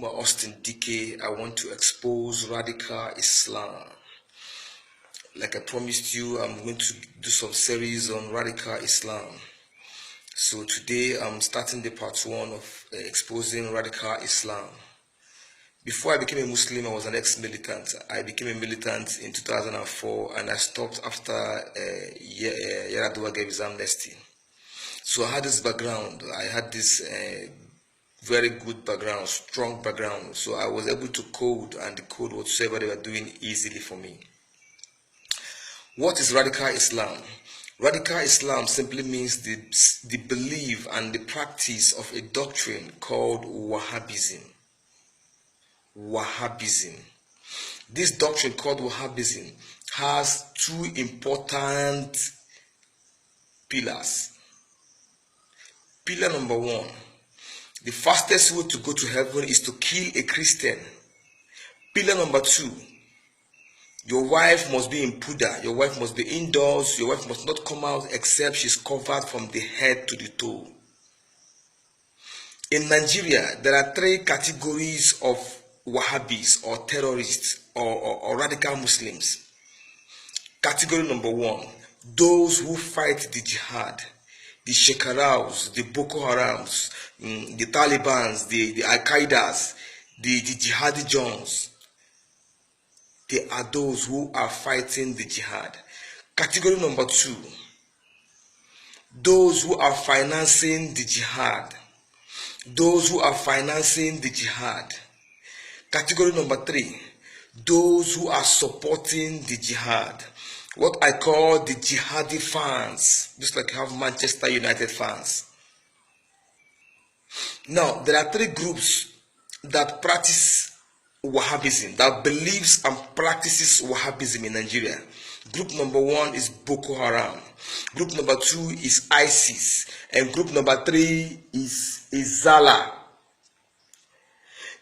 Austin DK. I want to expose radical Islam. Like I promised you, I'm going to do some series on radical Islam. So today I'm starting the part 1 of exposing radical Islam. Before I became a Muslim, I was an ex-militant. I became a militant in 2004 and I stopped after Yar'Adua gave his amnesty. So I had this background. I had this very good background, strong background. So I was able to code and decode whatsoever they were doing easily for me. What is radical Islam? Radical Islam simply means the belief and the practice of a doctrine called Wahhabism. Wahhabism. This doctrine called Wahhabism has 2 important pillars. Pillar number 1, the fastest way to go to heaven is to kill a Christian. Pillar number 2, your wife must be in puda, your wife must be indoors, your wife must not come out except she's covered from the head to the toe. In Nigeria, there are 3 categories of Wahhabis or terrorists or radical Muslims. Category number 1, those who fight the jihad, the Shekaraus, the Boko Harams, the Talibans, the Al-Qaedas, the Jihadi Jones. They are those who are fighting the jihad. Category number 2, those who are financing the jihad. Those who are financing the jihad. Category number 3, those who are supporting the jihad. What I call the jihadi fans, just like you have Manchester United fans. Now, there are 3 groups that practice Wahhabism, that believes and practices Wahhabism in Nigeria. Group number 1 is Boko Haram. Group number 2 is ISIS. And group number 3 is Izala.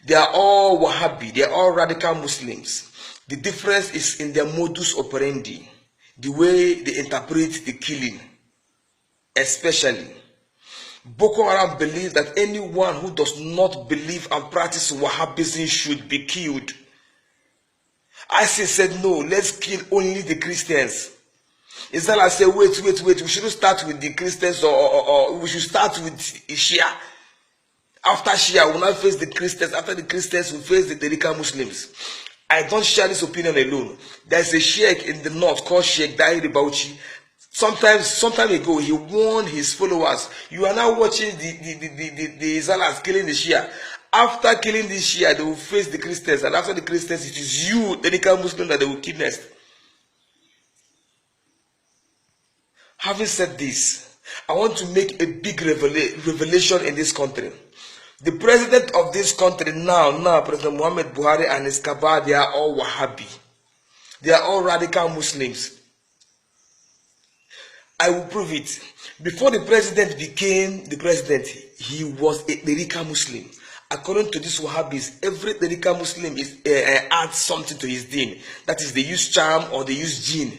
They are all Wahhabi, they are all radical Muslims. The difference is in their modus operandi, the way they interpret the killing. Especially, Boko Haram believes that anyone who does not believe and practice Wahhabism should be killed. ISIS said, no, let's kill only the Christians. Izala said, wait, we shouldn't start with the Christians or we should start with Shia. After Shia, we will not face the Christians. After the Christians, we face the radical Muslims. I don't share this opinion alone. There's a sheikh in the north called Sheikh Dairi Bauchi. Sometime ago, he warned his followers, you are now watching the Izalas killing the Shia. After killing the Shia, they will face the Christians. And after the Christians, it is you, the radical Muslim, that they will kill next. Having said this, I want to make a big revelation in this country. The president of this country now, President Muhammad Buhari and his Kaaba, they are all Wahhabi. They are all radical Muslims. I will prove it. Before the president became the president, he was a radical Muslim. According to these Wahhabis, every radical Muslim adds something to his deen. That is, they use charm or they use jinn.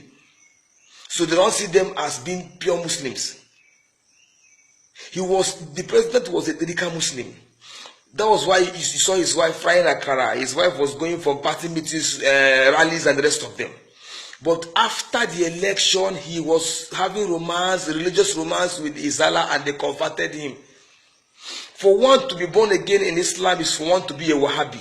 So they don't see them as being pure Muslims. The president was a radical Muslim. That was why you saw his wife frying akara. His wife was going for party meetings, rallies, and the rest of them. But after the election, he was having religious romance with Izala, and they converted him. For one to be born again in Islam is for one to be a Wahhabi.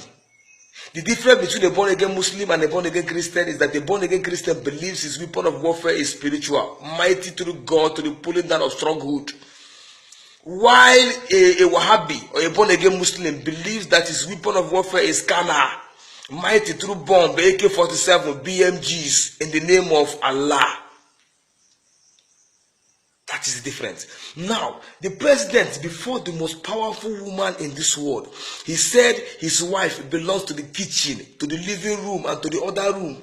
The difference between a born-again Muslim and a born-again Christian is that the born-again Christian believes his weapon of warfare is spiritual, mighty through God to the pulling down of stronghold. While a Wahhabi or a born-again Muslim believes that his weapon of warfare is carnal, mighty through bomb, AK-47, BMGs in the name of Allah. That is the difference. Now, the president, before the most powerful woman in this world, he said his wife belongs to the kitchen, to the living room, and to the other room.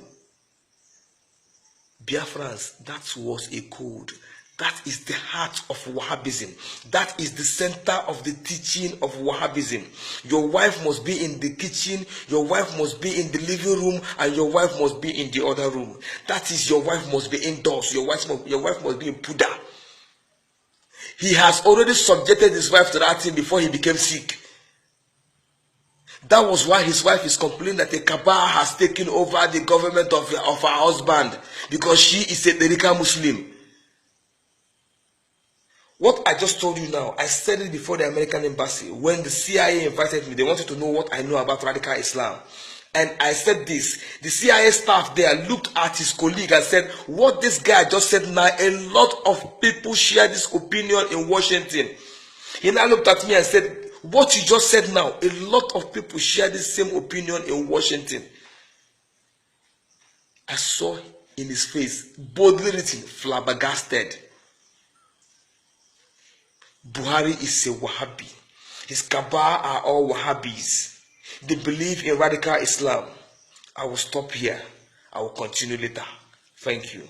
Biafrans, that was a code. That is the heart of Wahhabism. That is the center of the teaching of Wahhabism. Your wife must be in the kitchen, your wife must be in the living room, and your wife must be in the other room. That is, your wife must be indoors, your wife must be in puda. He has already subjected his wife to that thing before he became sick. That was why his wife is complaining that a cabal has taken over the government of her husband because she is a Tariqa Muslim. What I just told you now, I said it before the American embassy. When the CIA invited me, they wanted to know what I know about radical Islam. And I said this. The CIA staff there looked at his colleague and said, what this guy just said now, a lot of people share this opinion in Washington. He now looked at me and said, what you just said now, a lot of people share this same opinion in Washington. I saw in his face, boldly written, flabbergasted. Buhari is a Wahhabi. His cabal are all Wahhabis. They believe in radical Islam. I will stop here. I will continue later. Thank you.